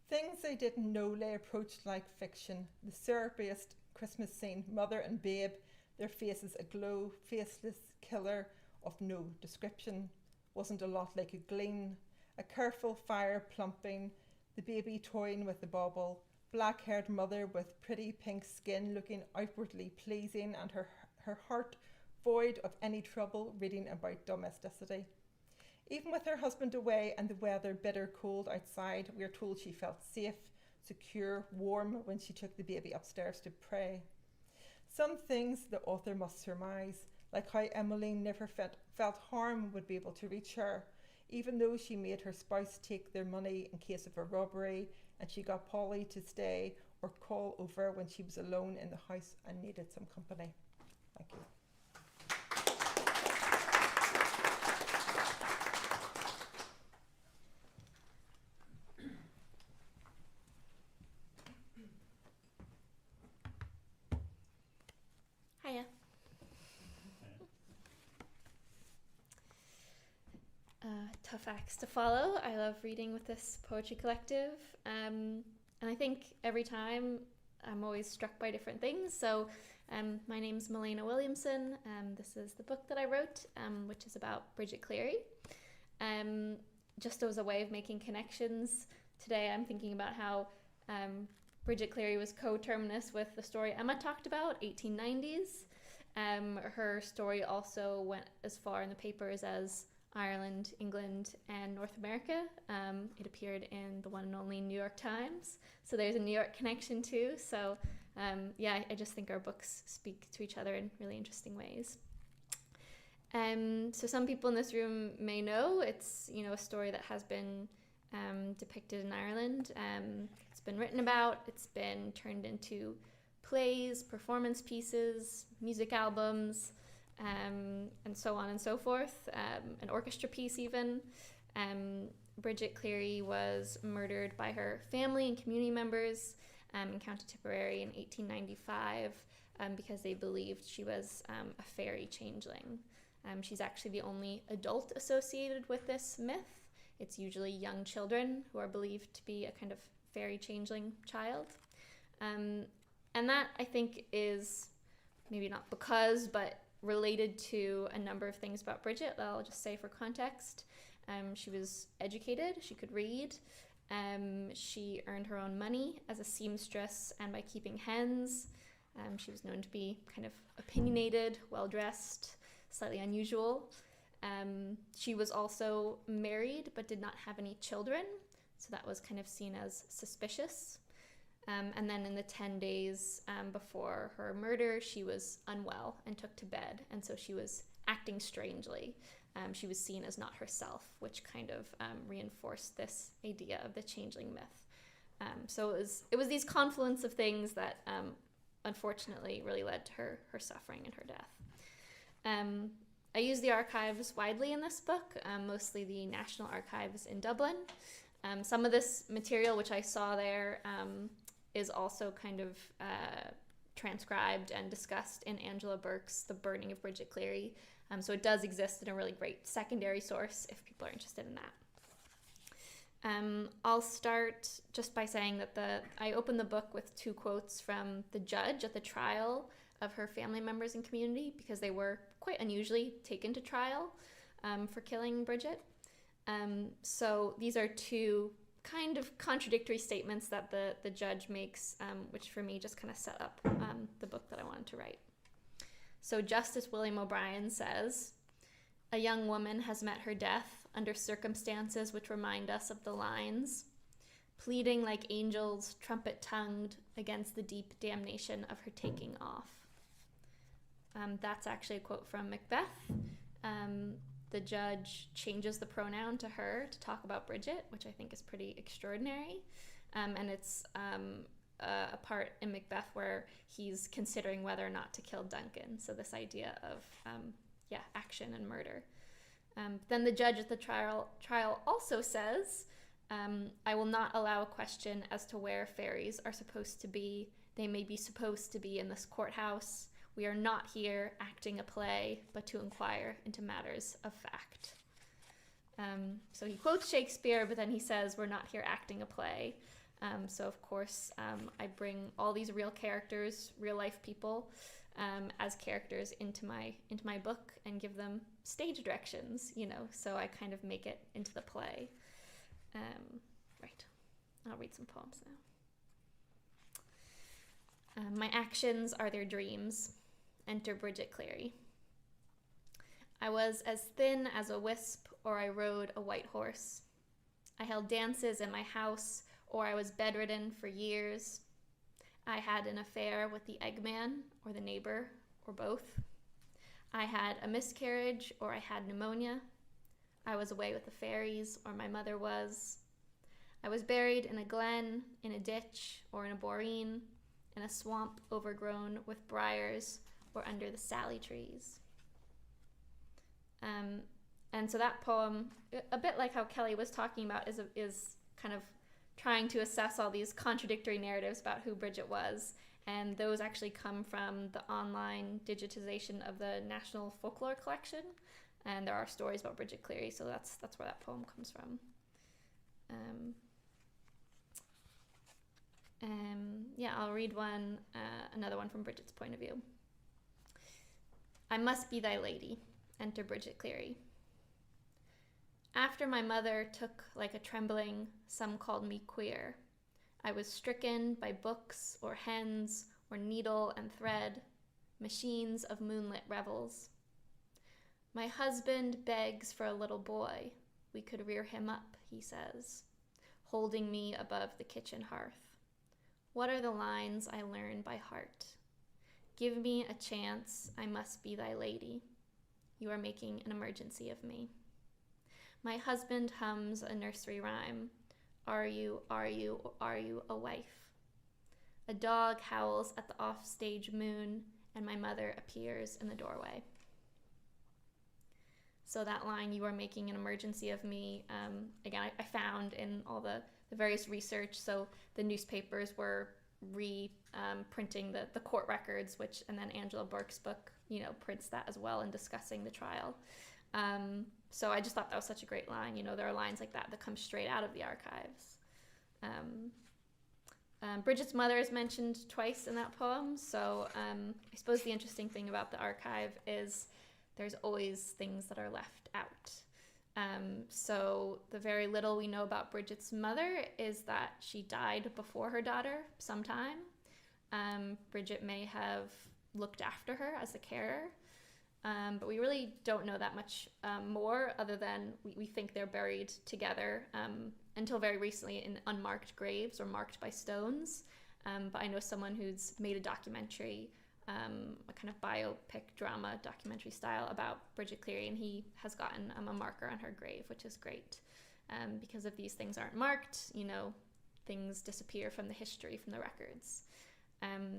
Things they didn't know lay approached like fiction. The surrealist Christmas scene, mother and babe, their faces aglow, faceless killer of no description. Wasn't a lot like a gleam, a careful fire plumping, the baby toying with the bauble, black-haired mother with pretty pink skin looking outwardly pleasing, and her heart void of any trouble reading about domesticity. Even with her husband away and the weather bitter cold outside, we are told she felt safe, secure, warm when she took the baby upstairs to pray. Some things the author must surmise, like how Emmeline never felt harm would be able to reach her, even though she made her spouse take their money in case of a robbery, and she got Polly to stay or call over when she was alone in the house and needed some company. Thank you. Hiya. Tough acts to follow. I love reading with this poetry collective, and I think every time I'm always struck by different things. So my name's Milena Williamson, and this is the book that I wrote, which is about Bridget Cleary. Just as a way of making connections, today I'm thinking about how Bridget Cleary was coterminous with the story Emma talked about, 1890s. Her story also went as far in the papers as Ireland, England, and North America. It appeared in the one and only New York Times. So there's a New York connection too. So yeah, I just think our books speak to each other in really interesting ways. So some people in this room may know it's, you know, a story that has been depicted in Ireland. It's been written about, it's been turned into plays, performance pieces, music albums, and so on and so forth, an orchestra piece even. Bridget Cleary was murdered by her family and community members in County Tipperary in 1895 because they believed she was a fairy changeling. She's actually the only adult associated with this myth. It's usually young children who are believed to be a kind of fairy changeling child. And that, I think, is maybe not because, but related to a number of things about Bridget that I'll just say for context. She was educated, she could read, she earned her own money as a seamstress and by keeping hens. She was known to be kind of opinionated, well-dressed, slightly unusual. She was also married but did not have any children, so that was kind of seen as suspicious. And then in the 10 days before her murder, she was unwell and took to bed, and so she was acting strangely. She was seen as not herself, which kind of reinforced this idea of the changeling myth. So it was these confluence of things that unfortunately really led to her suffering and her death. I use the archives widely in this book, mostly the National Archives in Dublin. Some of this material, which I saw there, is also kind of transcribed and discussed in Angela Burke's The Burning of Bridget Cleary. So it does exist in a really great secondary source if people are interested in that. I'll start just by saying that I opened the book with 2 quotes from the judge at the trial of her family members and community, because they were quite unusually taken to trial for killing Bridget. So these are 2 kind of contradictory statements that the judge makes, which for me just kind of set up the book that I wanted to write. So Justice William O'Brien says, "A young woman has met her death under circumstances which remind us of the lines, pleading like angels, trumpet-tongued, against the deep damnation of her taking off." That's actually a quote from Macbeth. The judge changes the pronoun to her to talk about Bridget, which I think is pretty extraordinary. And it's a part in Macbeth where he's considering whether or not to kill Duncan. So this idea of, action and murder. Then the judge at the trial also says, "I will not allow a question as to where fairies are supposed to be. They may be supposed to be in this courthouse. We are not here acting a play, but to inquire into matters of fact." So he quotes Shakespeare, but then he says, "We're not here acting a play." So of course, I bring all these real characters, real life people, as characters into my book and give them stage directions, so I kind of make it into the play. Right, I'll read some poems now. My actions are their dreams. Enter Bridget Cleary. I was as thin as a wisp, or I rode a white horse. I held dances in my house, or I was bedridden for years. I had an affair with the eggman, or the neighbor, or both. I had a miscarriage, or I had pneumonia. I was away with the fairies, or my mother was. I was buried in a glen, in a ditch, or in a boreen, in a swamp overgrown with briars, or under the sally trees. And so that poem, a bit like how Kelly was talking about, is kind of trying to assess all these contradictory narratives about who Bridget was. And those actually come from the online digitization of the National Folklore Collection. And there are stories about Bridget Cleary, so that's where that poem comes from. I'll read another one from Bridget's point of view. I must be thy lady. Enter Bridget Cleary. After my mother took like a trembling, some called me queer. I was stricken by books or hens or needle and thread, machines of moonlit revels. My husband begs for a little boy. We could rear him up, he says, holding me above the kitchen hearth. What are the lines I learn by heart? Give me a chance, I must be thy lady. You are making an emergency of me. My husband hums a nursery rhyme. Are you a wife? A dog howls at the offstage moon, and my mother appears in the doorway. So that line, you are making an emergency of me, again, I found in all the various research. So the newspapers were printing the court records, and then Angela Burke's book, prints that as well in discussing the trial. So I just thought that was such a great line. There are lines like that come straight out of the archives. Bridget's mother is mentioned twice in that poem. So I suppose the interesting thing about the archive is there's always things that are left out. So the very little we know about Bridget's mother is that she died before her daughter sometime. Bridget may have looked after her as a carer, but we really don't know that much more, other than we think they're buried together until very recently in unmarked graves or marked by stones. But I know someone who's made a documentary, a kind of biopic drama documentary style about Bridget Cleary, and he has gotten a marker on her grave, which is great. Because if these things aren't marked, things disappear from the history, from the records.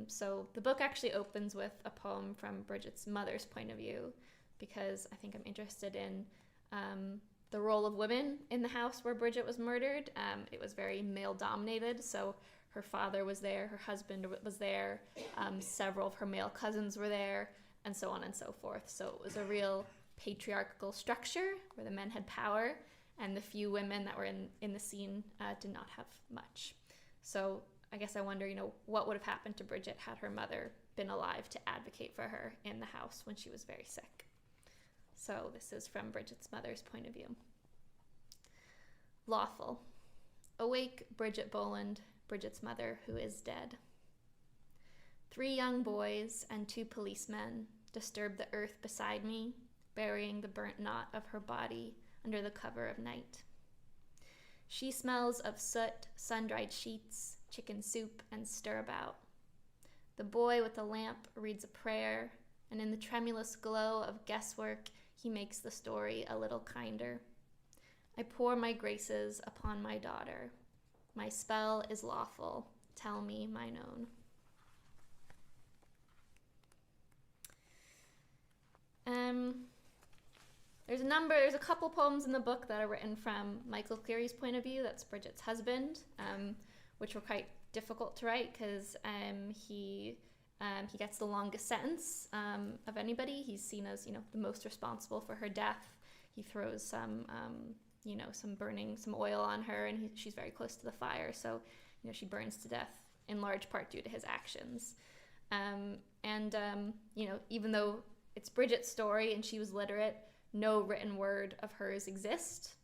So the book actually opens with a poem from Bridget's mother's point of view, because I think I'm interested in the role of women in the house where Bridget was murdered. It was very male dominated, so her father was there, her husband was there, several of her male cousins were there, and so on and so forth. So it was a real patriarchal structure where the men had power, and the few women that were in the scene did not have much. So I guess I wonder, what would have happened to Bridget had her mother been alive to advocate for her in the house when she was very sick. So this is from Bridget's mother's point of view. Lawful. Awake, Bridget Boland, Bridget's mother, who is dead. 3 young boys and 2 policemen disturb the earth beside me, burying the burnt knot of her body under the cover of night. She smells of soot, sun-dried sheets, chicken soup, and stirabout. The boy with the lamp reads a prayer, and in the tremulous glow of guesswork, he makes the story a little kinder. I pour my graces upon my daughter. My spell is lawful. Tell me mine own. There's a couple poems in the book that are written from Michael Cleary's point of view. That's Bridget's husband, which were quite difficult to write because he gets the longest sentence of anybody. He's seen as the most responsible for her death. He throws some oil on her, and she's very close to the fire, so she burns to death in large part due to his actions. Even though it's Bridget's story and she was literate, no written word of hers exists.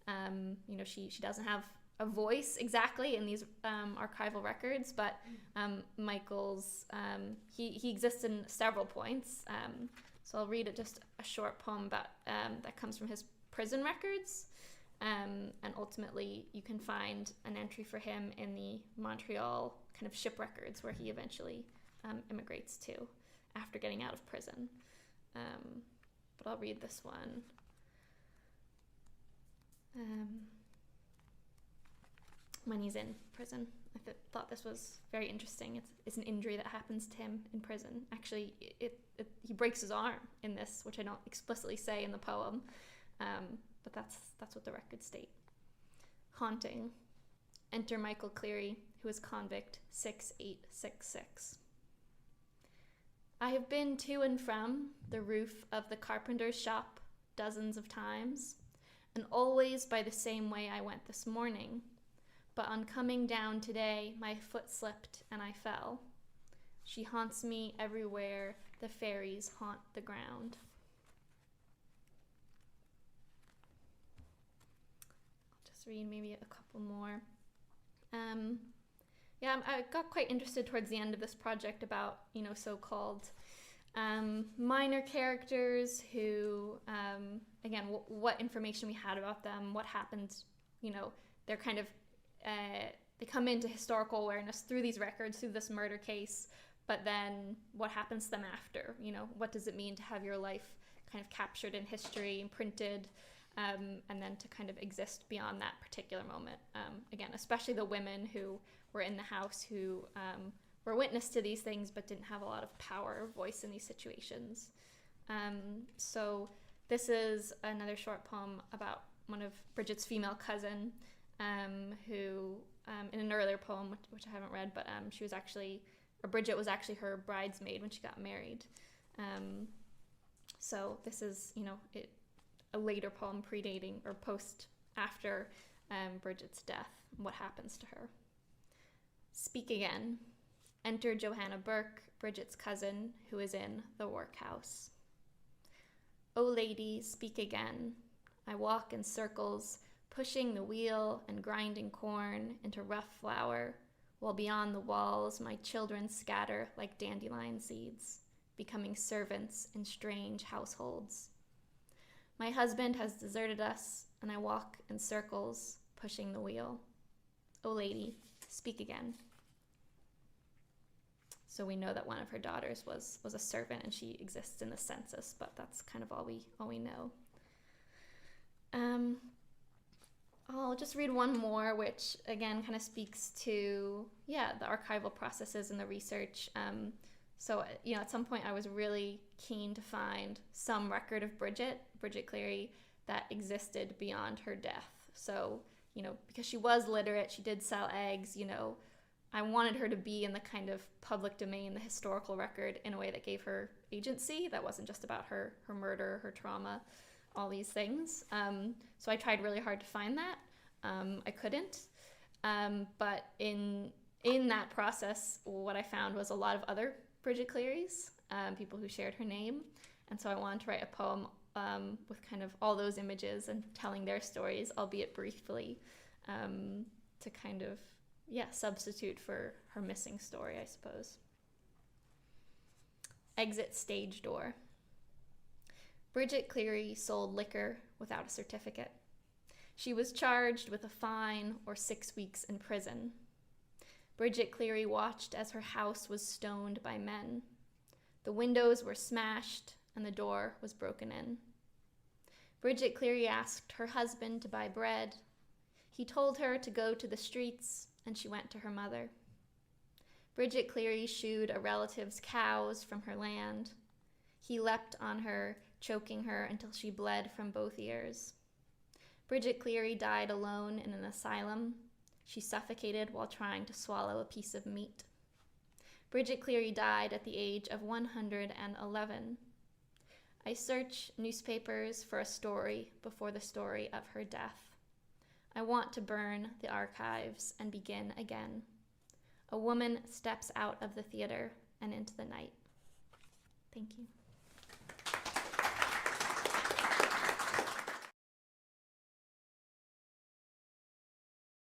She doesn't have a voice exactly in these archival records, but Michael's he exists in several points. So I'll read just a short poem about that comes from his prison records, and ultimately you can find an entry for him in the Montreal kind of ship records where he eventually immigrates to after getting out of prison. But I'll read this one. When he's in prison. I thought this was very interesting. It's an injury that happens to him in prison. Actually, he breaks his arm in this, which I don't explicitly say in the poem, but that's what the records state. Haunting. Enter Michael Cleary, who is convict 6866. I have been to and from the roof of the carpenter's shop dozens of times, and always by the same way I went this morning. But on coming down today, my foot slipped and I fell. She haunts me everywhere the fairies haunt the ground. I'll just read maybe a couple more. I got quite interested towards the end of this project about, so-called minor characters who, again, what information we had about them, what happened, they're kind of, they come into historical awareness through these records, through this murder case, but then what happens to them after? What does it mean to have your life kind of captured in history and printed, and then to kind of exist beyond that particular moment? Again, especially the women who were in the house who were witness to these things but didn't have a lot of power or voice in these situations. So this is another short poem about one of Bridget's female cousin, who in an earlier poem, which I haven't read, but Bridget was actually her bridesmaid when she got married. So this is, a later poem predating or after Bridget's death, what happens to her. Speak again. Enter Johanna Burke, Bridget's cousin, who is in the workhouse. O lady, speak again. I walk in circles, pushing the wheel and grinding corn into rough flour, while beyond the walls my children scatter like dandelion seeds, becoming servants in strange households. My husband has deserted us, and I walk in circles, pushing the wheel. O lady, speak again. So we know that one of her daughters was a servant, and she exists in the census, but that's kind of all we know. I'll just read one more, which again kind of speaks to the archival processes and the research. So at some point I was really keen to find some record of Bridget Cleary, that existed beyond her death. So because she was literate, she did sell eggs. I wanted her to be in the kind of public domain, the historical record, in a way that gave her agency, that wasn't just about her murder, her trauma, all these things. So I tried really hard to find that. I couldn't. But in that process, what I found was a lot of other Bridget Clearys, people who shared her name. And so I wanted to write a poem with kind of all those images and telling their stories, albeit briefly, to kind of substitute for her missing story, I suppose. Exit stage door. Bridget Cleary sold liquor without a certificate. She was charged with a fine or 6 weeks in prison. Bridget Cleary watched as her house was stoned by men. The windows were smashed and the door was broken in. Bridget Cleary asked her husband to buy bread. He told her to go to the streets, and she went to her mother. Bridget Cleary shooed a relative's cows from her land. He leapt on her, choking her until she bled from both ears. Bridget Cleary died alone in an asylum. She suffocated while trying to swallow a piece of meat. Bridget Cleary died at the age of 111. I search newspapers for a story before the story of her death. I want to burn the archives and begin again. A woman steps out of the theater and into the night. Thank you.